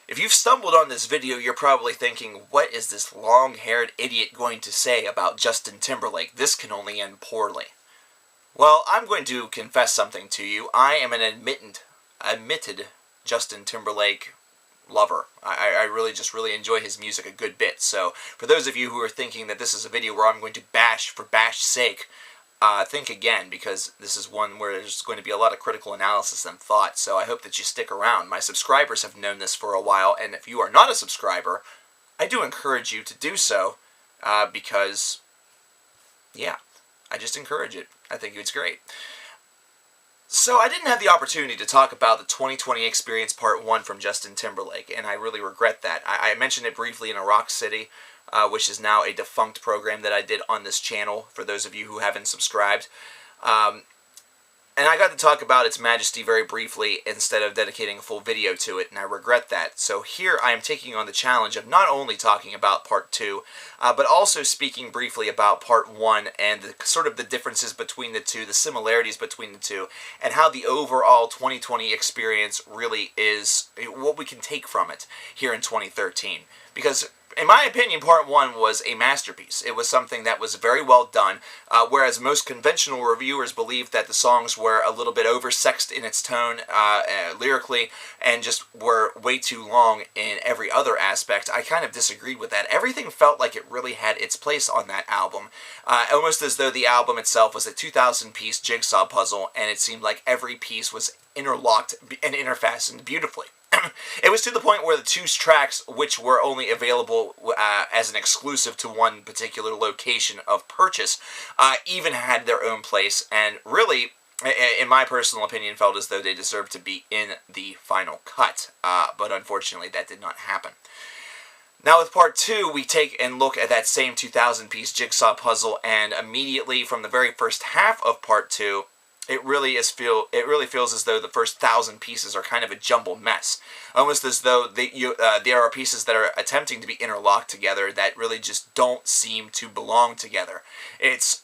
If you've stumbled on this video, you're probably thinking, what is this long-haired idiot going to say about Justin Timberlake? This can only end poorly. Well, I'm going to confess something to you. I am an admitted Justin Timberlake lover. I really enjoy his music a good bit. So, for those of you who are thinking that this is a video where I'm going to bash for bash's sake, think again, because this is one where there's going to be a lot of critical analysis and thought, so I hope that you stick around. My subscribers have known this for a while, and if you are not a subscriber, I do encourage you to do so, because, yeah, I just encourage it. I think it's great. So I didn't have the opportunity to talk about the 2020 Experience Part 1 from Justin Timberlake, and I really regret that. I mentioned it briefly in Rock City, which is now a defunct program that I did on this channel, for those of you who haven't subscribed. And I got to talk about Its Majesty very briefly instead of dedicating a full video to it, and I regret that. So here I am taking on the challenge of not only talking about Part 2, but also speaking briefly about Part 1 and sort of the differences between the two, the similarities between the two, and how the overall 2020 experience really is, what we can take from it here in 2013. Because in my opinion, Part 1 was a masterpiece. It was something that was very well done, whereas most conventional reviewers believed that the songs were a little bit oversexed in its tone, lyrically, and just were way too long in every other aspect. I kind of disagreed with that. Everything felt like it really had its place on that album, almost as though the album itself was a 2,000-piece jigsaw puzzle, and it seemed like every piece was interlocked and interfastened beautifully. It was to the point where the two tracks, which were only available as an exclusive to one particular location of purchase, even had their own place, and really, in my personal opinion, felt as though they deserved to be in the final cut, but unfortunately that did not happen. Now with Part 2, we take and look at that same 2,000-piece jigsaw puzzle, and immediately from the very first half of Part 2, it really feels as though the first 1,000 pieces are kind of a jumbled mess, almost as though there are pieces that are attempting to be interlocked together that really just don't seem to belong together. It's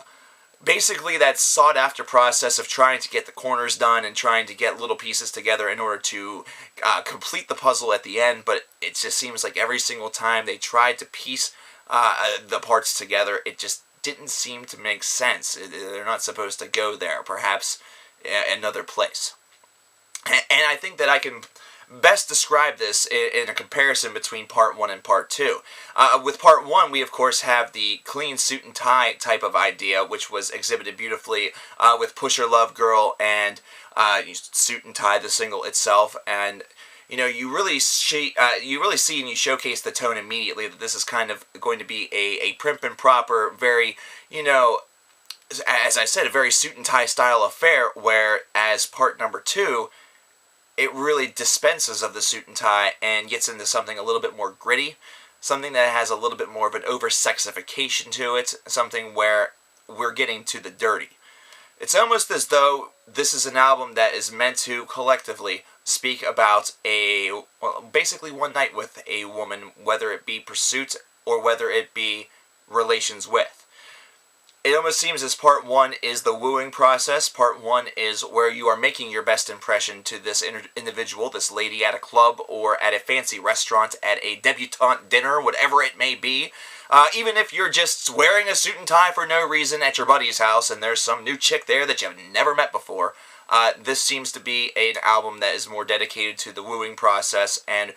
basically that sought-after process of trying to get the corners done and trying to get little pieces together in order to complete the puzzle at the end, but it just seems like every single time they tried to piece the parts together, it just didn't seem to make sense. They're not supposed to go there, perhaps another place. And I think that I can best describe this in a comparison between Part 1 and Part 2. With Part 1, we of course have the clean suit and tie type of idea, which was exhibited beautifully with Pusher Love Girl and Suit and Tie, the single itself, and you know, you really see and you showcase the tone immediately that this is kind of going to be a prim and proper, very, you know, as I said, a very suit and tie style affair, whereas Part number 2, it really dispenses of the suit and tie and gets into something a little bit more gritty, something that has a little bit more of an over-sexification to it, something where we're getting to the dirty. It's almost as though this is an album that is meant to collectively speak about basically one night with a woman, whether it be pursuit or whether it be relations with. It almost seems as Part 1 is the wooing process. Part 1 is where you are making your best impression to this individual, this lady at a club or at a fancy restaurant, at a debutante dinner, whatever it may be. Even if you're just wearing a suit and tie for no reason at your buddy's house and there's some new chick there that you've never met before, this seems to be an album that is more dedicated to the wooing process and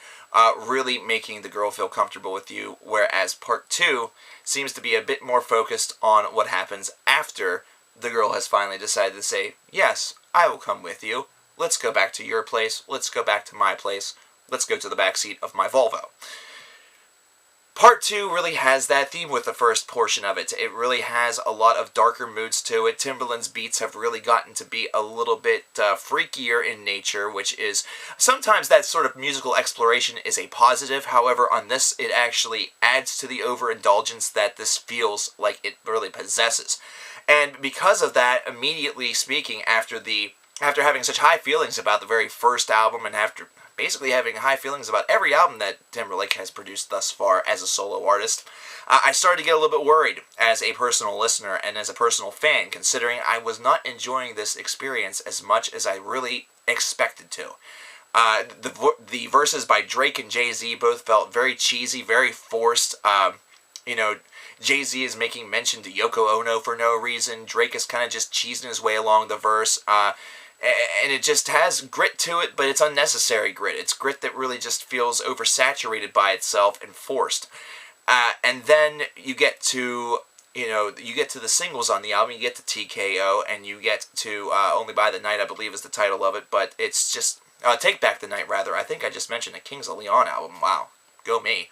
really making the girl feel comfortable with you, whereas Part 2 seems to be a bit more focused on what happens after the girl has finally decided to say, yes, I will come with you. Let's go back to your place. Let's go back to my place. Let's go to the backseat of my Volvo. Part 2 really has that theme with the first portion of it. It really has a lot of darker moods to it. Timbaland's beats have really gotten to be a little bit freakier in nature, which is, sometimes that sort of musical exploration is a positive. However, on this, it actually adds to the overindulgence that this feels like it really possesses. And because of that, immediately speaking, after having such high feelings about the very first album and after basically having high feelings about every album that Timberlake has produced thus far as a solo artist, I started to get a little bit worried as a personal listener and as a personal fan, considering I was not enjoying this experience as much as I really expected to. The verses by Drake and Jay-Z both felt very cheesy, very forced. Jay-Z is making mention to Yoko Ono for no reason. Drake is kind of just cheesing his way along the verse. And it just has grit to it, but it's unnecessary grit. It's grit that really just feels oversaturated by itself and forced. And then you get to the singles on the album. You get to TKO, and you get to Only by the Night, I believe is the title of it. But it's just Take Back the Night, rather. I think I just mentioned a Kings of Leon album. Wow, go me.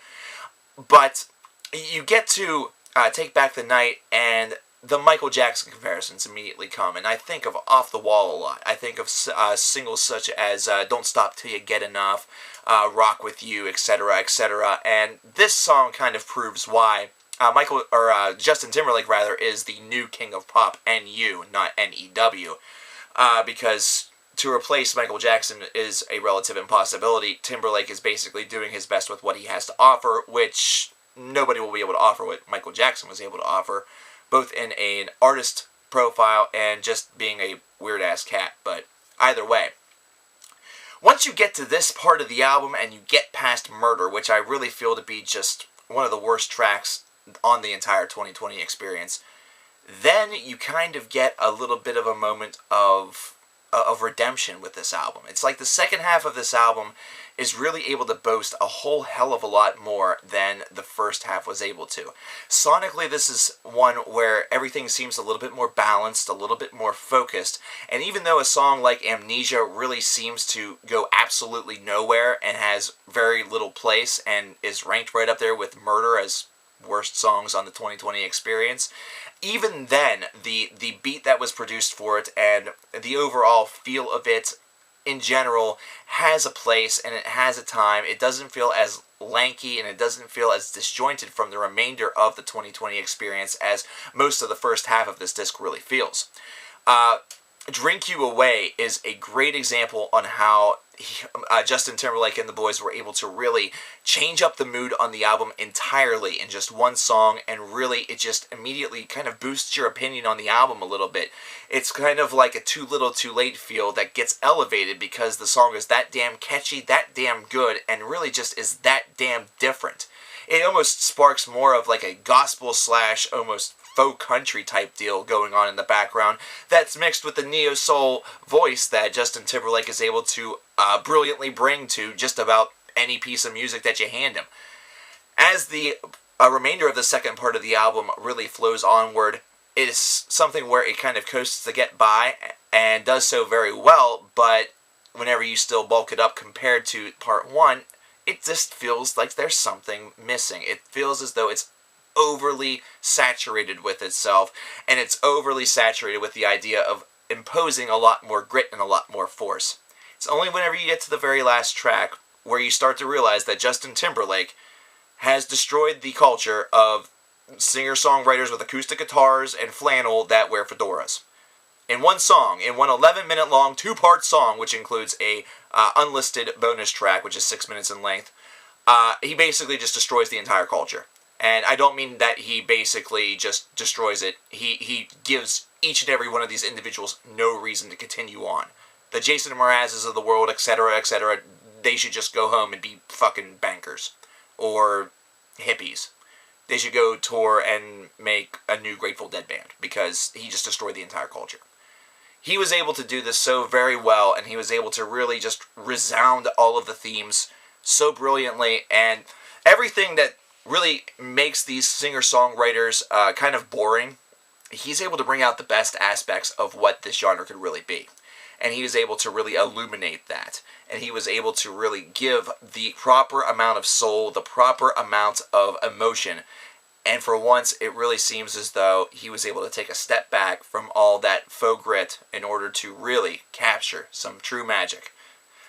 But you get to Take Back the Night, and the Michael Jackson comparisons immediately come, and I think of Off the Wall a lot. I think of singles such as Don't Stop Till You Get Enough, Rock With You, etc., etc., and this song kind of proves why Justin Timberlake, rather, is the new king of pop, N-U, not N-E-W, because to replace Michael Jackson is a relative impossibility. Timberlake is basically doing his best with what he has to offer, which nobody will be able to offer what Michael Jackson was able to offer, both in an artist profile and just being a weird-ass cat. But either way, once you get to this part of the album and you get past Murder, which I really feel to be just one of the worst tracks on the entire 2020 experience, then you kind of get a little bit of a moment of redemption with this album. It's like the second half of this album is really able to boast a whole hell of a lot more than the first half was able to. Sonically, this is one where everything seems a little bit more balanced, a little bit more focused, and even though a song like Amnesia really seems to go absolutely nowhere and has very little place and is ranked right up there with Murder as worst songs on the 2020 experience, even then, the beat that was produced for it and the overall feel of it in general has a place and it has a time. It doesn't feel as lanky and it doesn't feel as disjointed from the remainder of the 2020 experience as most of the first half of this disc really feels. Drink You Away is a great example on how Justin Timberlake and the boys were able to really change up the mood on the album entirely in just one song, and really it just immediately kind of boosts your opinion on the album a little bit. It's kind of like a Too Little Too Late feel that gets elevated because the song is that damn catchy, that damn good, and really just is that damn different. It almost sparks more of like a gospel / almost faux country type deal going on in the background that's mixed with the neo-soul voice that Justin Timberlake is able to brilliantly bring to just about any piece of music that you hand him. As the remainder of the second part of the album really flows onward, it is something where it kind of coasts to get by and does so very well, but whenever you still bulk it up compared to part one, it just feels like there's something missing. It feels as though it's overly saturated with itself, and it's overly saturated with the idea of imposing a lot more grit and a lot more force. It's only whenever you get to the very last track where you start to realize that Justin Timberlake has destroyed the culture of singer-songwriters with acoustic guitars and flannel that wear fedoras. In one song, in one 11-minute long 2-part song, which includes a unlisted bonus track, which is 6 minutes in length, he basically just destroys the entire culture. And I don't mean that he basically just destroys it. He gives each and every one of these individuals no reason to continue on. The Jason Mrazes of the world, etc., etc., they should just go home and be fucking bankers. Or hippies. They should go tour and make a new Grateful Dead band, because he just destroyed the entire culture. He was able to do this so very well, and he was able to really just resound all of the themes so brilliantly, and everything that really makes these singer-songwriters kind of boring, he's able to bring out the best aspects of what this genre could really be. And he was able to really illuminate that. And he was able to really give the proper amount of soul, the proper amount of emotion. And for once, it really seems as though he was able to take a step back from all that faux grit in order to really capture some true magic.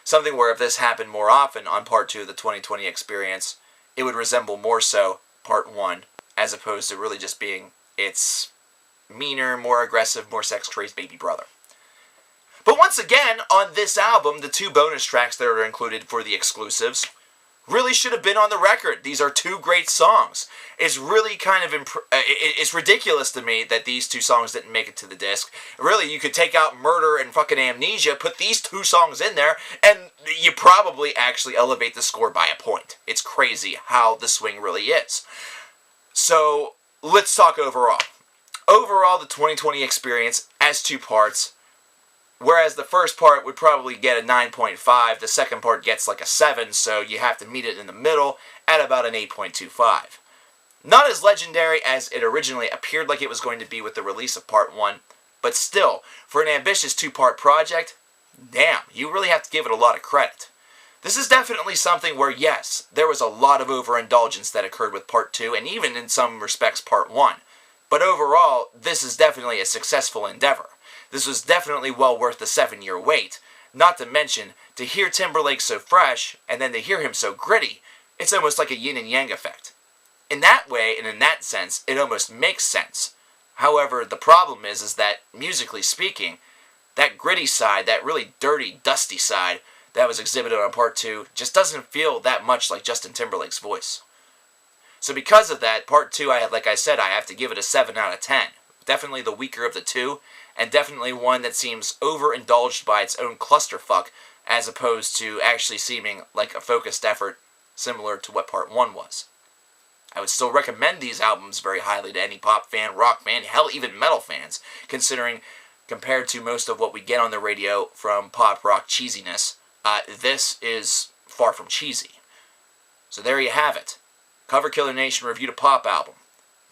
Something where if this happened more often on part 2 of the 2020 experience, it would resemble more so part 1, as opposed to really just being its meaner, more aggressive, more sex-crazed baby brother. But once again, on this album, the 2 bonus tracks that are included for the exclusives really should have been on the record. These are two great songs. It's really kind of it's ridiculous to me that these two songs didn't make it to the disc. Really, you could take out Murder and fucking Amnesia, put these two songs in there, and you probably actually elevate the score by a point. It's crazy how the swing really is. So, let's talk overall. Overall, the 2020 experience as two parts, whereas the first part would probably get a 9.5, the second part gets like a 7, so you have to meet it in the middle at about an 8.25. Not as legendary as it originally appeared like it was going to be with the release of Part 1, but still, for an ambitious two-part project, damn, you really have to give it a lot of credit. This is definitely something where, yes, there was a lot of overindulgence that occurred with Part 2, and even in some respects Part 1. But overall, this is definitely a successful endeavor. This was definitely well worth the 7-year wait. Not to mention, to hear Timberlake so fresh, and then to hear him so gritty, it's almost like a yin and yang effect. In that way, and in that sense, it almost makes sense. However, the problem is that, musically speaking, that gritty side, that really dirty, dusty side that was exhibited on Part 2, just doesn't feel that much like Justin Timberlake's voice. So because of that, Part 2, like I said, I have to give it a 7 out of 10. Definitely the weaker of the two, and definitely one that seems overindulged by its own clusterfuck, as opposed to actually seeming like a focused effort similar to what Part 1 was. I would still recommend these albums very highly to any pop fan, rock fan, hell, even metal fans, considering, compared to most of what we get on the radio from pop rock cheesiness, this is far from cheesy. So there you have it. Cover Killer Nation reviewed a pop album.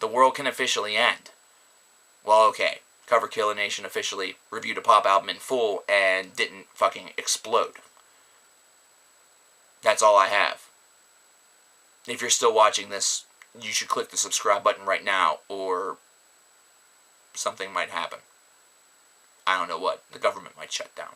The world can officially end. Well, okay. Cover Killer Nation officially reviewed a pop album in full and didn't fucking explode. That's all I have. If you're still watching this, you should click the subscribe button right now, or something might happen. I don't know what. The government might shut down.